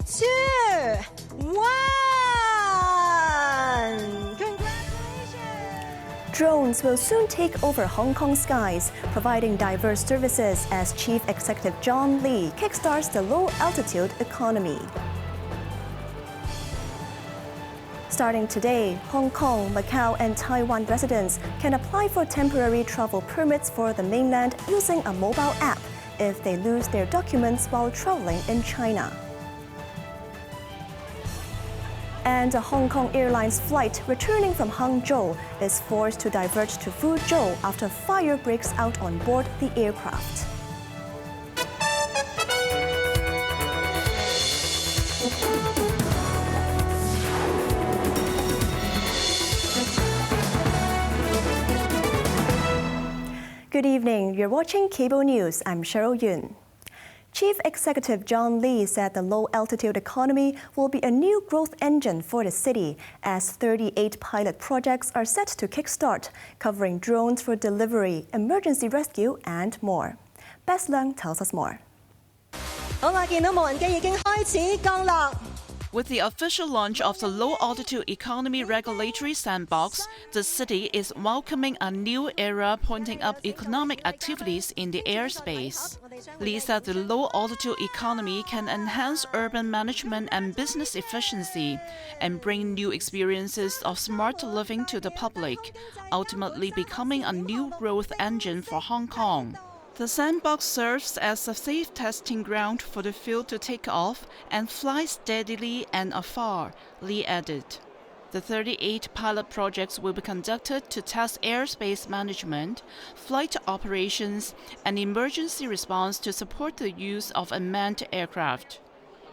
2, 1. Drones will soon take over Hong Kong skies, providing diverse services as Chief Executive John Lee kickstarts the low-altitude economy. Starting today, Hong Kong, Macau and Taiwan residents can apply for temporary travel permits for the mainland using a mobile app if they lose their documents while traveling in China. And a Hong Kong Airlines flight returning from Hangzhou is forced to divert to Fuzhou after fire breaks out on board the aircraft. Good evening, you're watching Cable News. I'm Cheryl Yun. Chief Executive John Lee said the low-altitude economy will be a new growth engine for the city as 38 pilot projects are set to kickstart, covering drones for delivery, emergency rescue and more. Bess Leung tells us more. 好啦，見到無人機已經開始降落。 With the official launch of the low-altitude economy regulatory sandbox, the city is welcoming a new era pointing up economic activities in the airspace. Lee said the low-altitude economy can enhance urban management and business efficiency and bring new experiences of smart living to the public, ultimately becoming a new growth engine for Hong Kong. The sandbox serves as a safe testing ground for the field to take off and fly steadily and afar, Lee added. The 38 pilot projects will be conducted to test airspace management, flight operations, and emergency response to support the use of unmanned aircraft.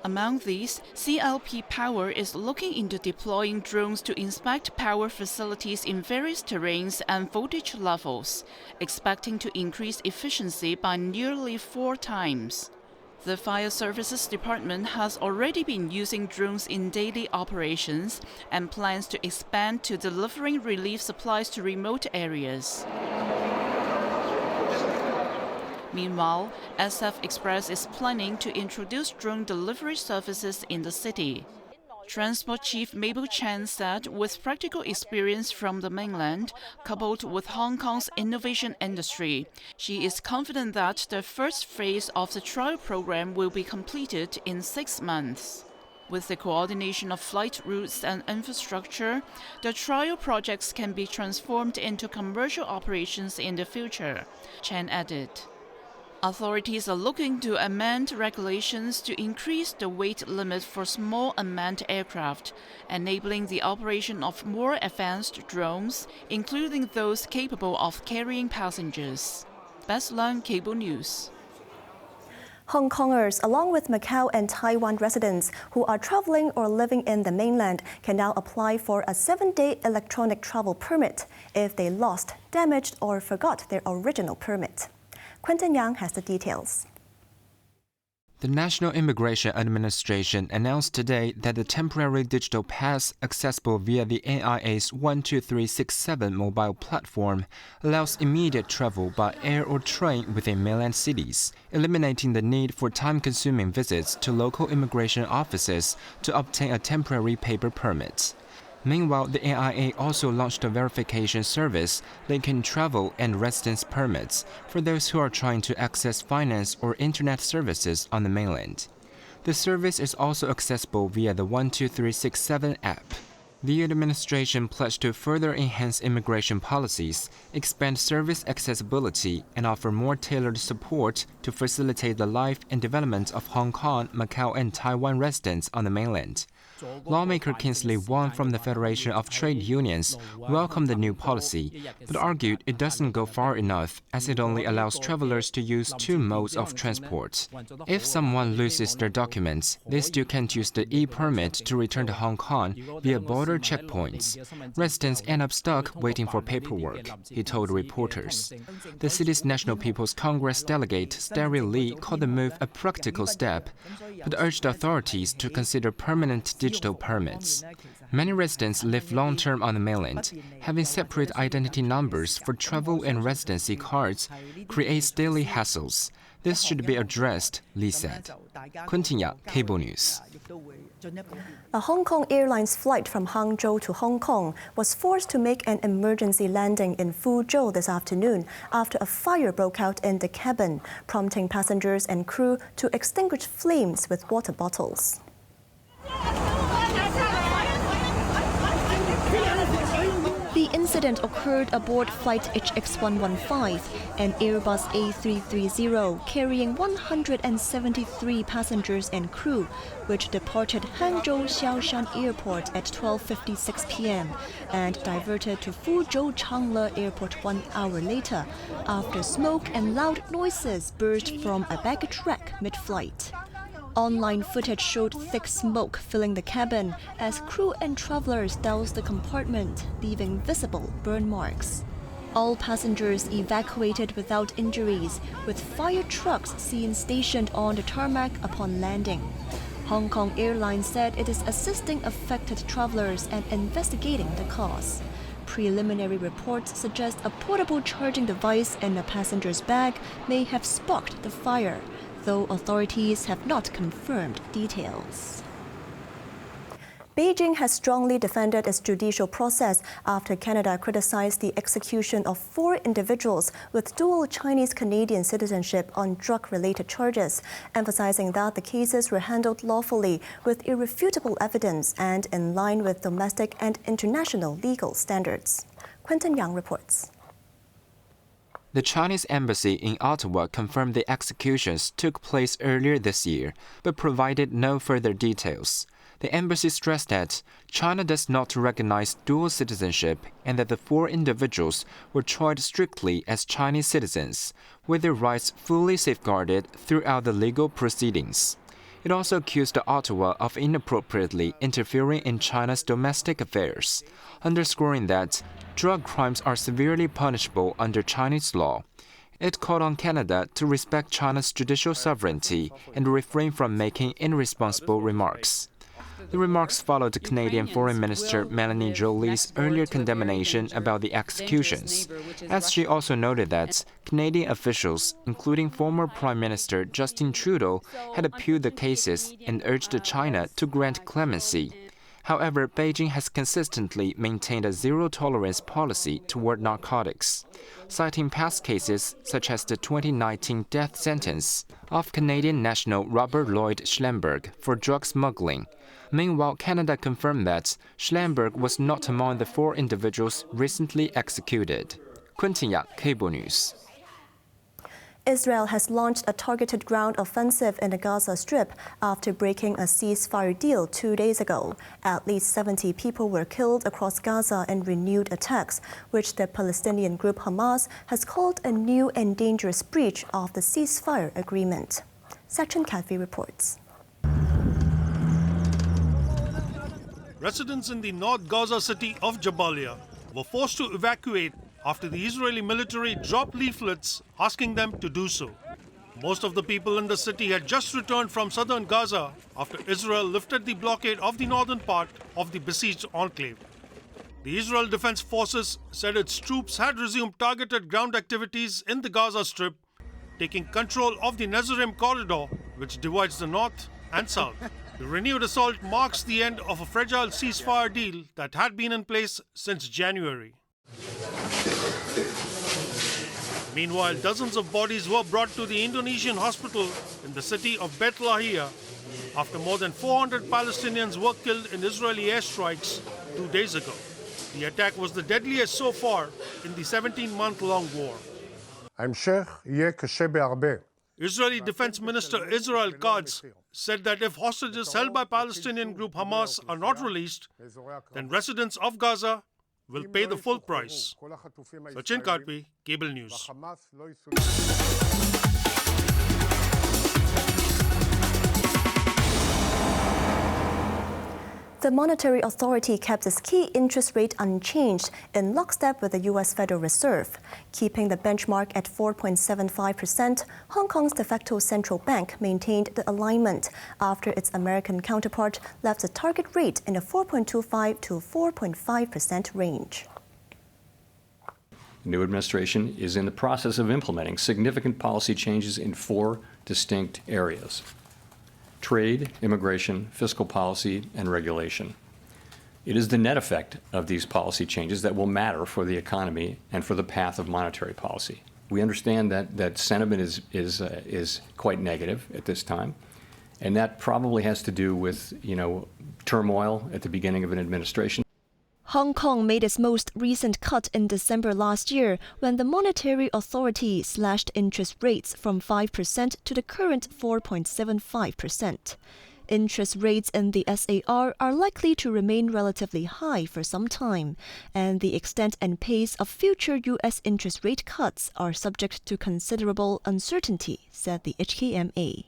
Among these, CLP Power is looking into deploying drones to inspect power facilities in various terrains and voltage levels, expecting to increase efficiency by nearly 4 times. The Fire Services Department has already been using drones in daily operations and plans to expand to delivering relief supplies to remote areas. Meanwhile, SF Express is planning to introduce drone delivery services in the city. Transport Chief Mabel Chan said with practical experience from the mainland, coupled with Hong Kong's innovation industry, she is confident that the first phase of the trial program will be completed in 6 months. With the coordination of flight routes and infrastructure, the trial projects can be transformed into commercial operations in the future, Chan added. Authorities are looking to amend regulations to increase the weight limit for small unmanned aircraft, enabling the operation of more advanced drones, including those capable of carrying passengers. Bess Leung, Cable News. Hong Kongers, along with Macau and Taiwan residents who are traveling or living in the mainland, can now apply for a 7-day electronic travel permit if they lost, damaged, or forgot their original permit. Quentin Yang has the details. The National Immigration Administration announced today that the temporary digital pass accessible via the NIA's 12367 mobile platform allows immediate travel by air or train within mainland cities, eliminating the need for time-consuming visits to local immigration offices to obtain a temporary paper permit. Meanwhile, the NIA also launched a verification service linking travel and residence permits for those who are trying to access finance or internet services on the mainland. The service is also accessible via the 12367 app. The administration pledged to further enhance immigration policies, expand service accessibility, and offer more tailored support to facilitate the life and development of Hong Kong, Macau, and Taiwan residents on the mainland. Lawmaker Kingsley Wong from the Federation of Trade Unions welcomed the new policy, but argued it doesn't go far enough as it only allows travelers to use 2 modes of transport. If someone loses their documents, they still can't use the e-permit to return to Hong Kong via border checkpoints. Residents end up stuck waiting for paperwork, he told reporters. The city's National People's Congress delegate Starry Lee called the move a practical step, but urged authorities to consider permanent digital permits. Many residents live long-term on the mainland. Having separate identity numbers for travel and residency cards creates daily hassles. This should be addressed, Lee said. Kuntinya, Cable News. A Hong Kong Airlines flight from Hangzhou to Hong Kong was forced to make an emergency landing in Fuzhou this afternoon after a fire broke out in the cabin, prompting passengers and crew to extinguish flames with water bottles. The incident occurred aboard flight HX115, an Airbus A330 carrying 173 passengers and crew, which departed Hangzhou Xiaoshan Airport at 12:56 p.m. and diverted to Fuzhou Changle Airport 1 hour later, after smoke and loud noises burst from a baggage rack mid-flight. Online footage showed thick smoke filling the cabin as crew and travelers doused the compartment, leaving visible burn marks. All passengers evacuated without injuries, with fire trucks seen stationed on the tarmac upon landing. Hong Kong Airlines said it is assisting affected travelers and investigating the cause. Preliminary reports suggest a portable charging device in a passenger's bag may have sparked the fire, though authorities have not confirmed details. Beijing has strongly defended its judicial process after Canada criticized the execution of 4 individuals with dual Chinese-Canadian citizenship on drug-related charges, emphasizing that the cases were handled lawfully with irrefutable evidence and in line with domestic and international legal standards. Quentin Yang reports. The Chinese embassy in Ottawa confirmed the executions took place earlier this year, but provided no further details. The embassy stressed that China does not recognize dual citizenship and that the 4 individuals were tried strictly as Chinese citizens, with their rights fully safeguarded throughout the legal proceedings. It also accused Ottawa of inappropriately interfering in China's domestic affairs, underscoring that drug crimes are severely punishable under Chinese law. It called on Canada to respect China's judicial sovereignty and refrain from making irresponsible remarks. The remarks followed Canadian Foreign Minister Melanie Joly's earlier condemnation about the executions, as she also noted that Canadian officials, including former Prime Minister Justin Trudeau, had appealed the cases and urged China to grant clemency. However, Beijing has consistently maintained a zero-tolerance policy toward narcotics, citing past cases such as the 2019 death sentence of Canadian national Robert Lloyd Schellenberg for drug smuggling. Meanwhile, Canada confirmed that Schellenberg was not among the 4 individuals recently executed. Kuntinya, Cable News. Israel has launched a targeted ground offensive in the Gaza Strip after breaking a ceasefire deal 2 days ago. At least 70 people were killed across Gaza in renewed attacks, which the Palestinian group Hamas has called a new and dangerous breach of the ceasefire agreement. Sachin Kadvi reports. Residents in the North Gaza city of Jabalia were forced to evacuate after the Israeli military dropped leaflets asking them to do so. Most of the people in the city had just returned from southern Gaza after Israel lifted the blockade of the northern part of the besieged enclave. The Israel Defense Forces said its troops had resumed targeted ground activities in the Gaza Strip, taking control of the Netzarim corridor, which divides the north and south. The renewed assault marks the end of a fragile ceasefire deal that had been in place since January. Meanwhile, dozens of bodies were brought to the Indonesian hospital in the city of Bet Lahia after more than 400 Palestinians were killed in Israeli airstrikes 2 days ago. The attack was the deadliest so far in the 17-month-long war. Israeli Defense Minister Israel Katz said that if hostages held by Palestinian group Hamas are not released, then residents of Gaza will pay the full price. Sachin Kadvi, Cable News. The Monetary Authority kept its key interest rate unchanged in lockstep with the U.S. Federal Reserve. Keeping the benchmark at 4.75%, Hong Kong's de facto central bank maintained the alignment after its American counterpart left the target rate in the 4.25 to 4.5% range. The new administration is in the process of implementing significant policy changes in 4 distinct areas. trade, immigration, fiscal policy, and regulation. It is the net effect of these policy changes that will matter for the economy and for the path of monetary policy. We understand that sentiment is quite negative at this time, and that probably has to do with, turmoil at the beginning of an administration. Hong Kong made its most recent cut in December last year when the Monetary Authority slashed interest rates from 5% to the current 4.75%. Interest rates in the SAR are likely to remain relatively high for some time, and the extent and pace of future U.S. interest rate cuts are subject to considerable uncertainty, said the HKMA.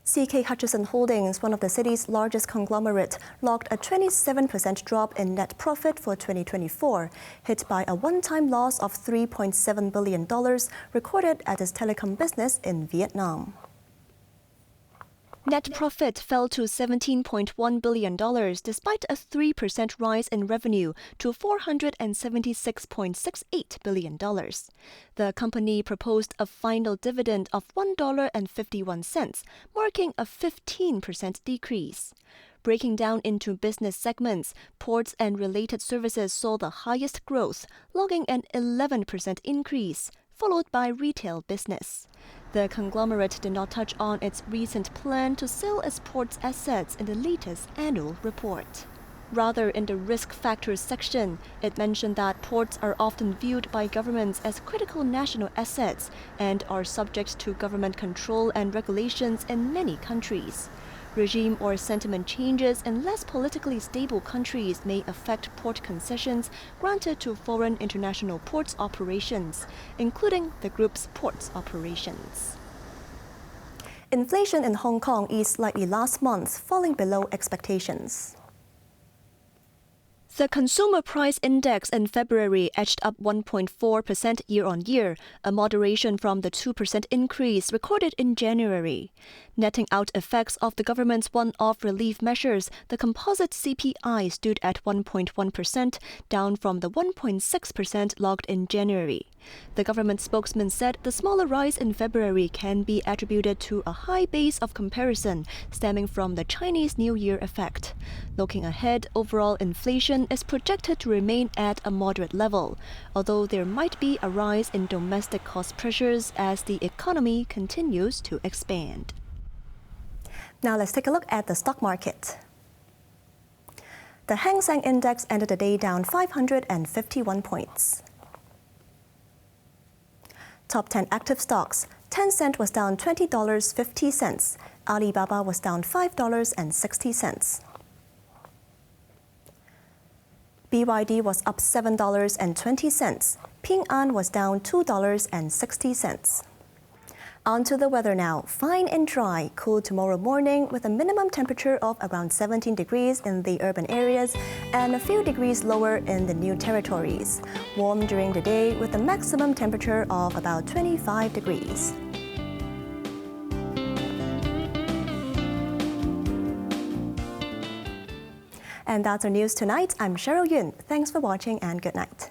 CK Hutchison Holdings, one of the city's largest conglomerate, logged a 27% drop in net profit for 2024, hit by a one-time loss of $3.7 billion recorded at its telecom business in Vietnam. Net profit fell to $17.1 billion despite a 3% rise in revenue to $476.68 billion. The company proposed a final dividend of $1.51, marking a 15% decrease. Breaking down into business segments, ports and related services saw the highest growth, logging an 11% increase, followed by retail business. The conglomerate did not touch on its recent plan to sell its ports assets in the latest annual report. Rather, in the risk factors section, it mentioned that ports are often viewed by governments as critical national assets and are subject to government control and regulations in many countries. Regime or sentiment changes in less politically stable countries may affect port concessions granted to foreign international ports operations, including the group's ports operations. Inflation in Hong Kong eased slightly last month, falling below expectations. The Consumer Price Index in February edged up 1.4% year-on-year, a moderation from the 2% increase recorded in January. Netting out effects of the government's one-off relief measures, the composite CPI stood at 1.1%, down from the 1.6% logged in January. The government spokesman said the smaller rise in February can be attributed to a high base of comparison stemming from the Chinese New Year effect. Looking ahead, overall inflation is projected to remain at a moderate level, although there might be a rise in domestic cost pressures as the economy continues to expand. Now let's take a look at the stock market. The Hang Seng Index ended the day down 551 points. Top 10 active stocks. Tencent was down $20.50. Alibaba was down $5.60. BYD was up $7.20. Ping An was down $2.60. On to the weather now. Fine and dry, cool tomorrow morning with a minimum temperature of around 17 degrees in the urban areas and a few degrees lower in the new territories. Warm during the day with a maximum temperature of about 25 degrees. And that's our news tonight. I'm Cheryl Yun. Thanks for watching and good night.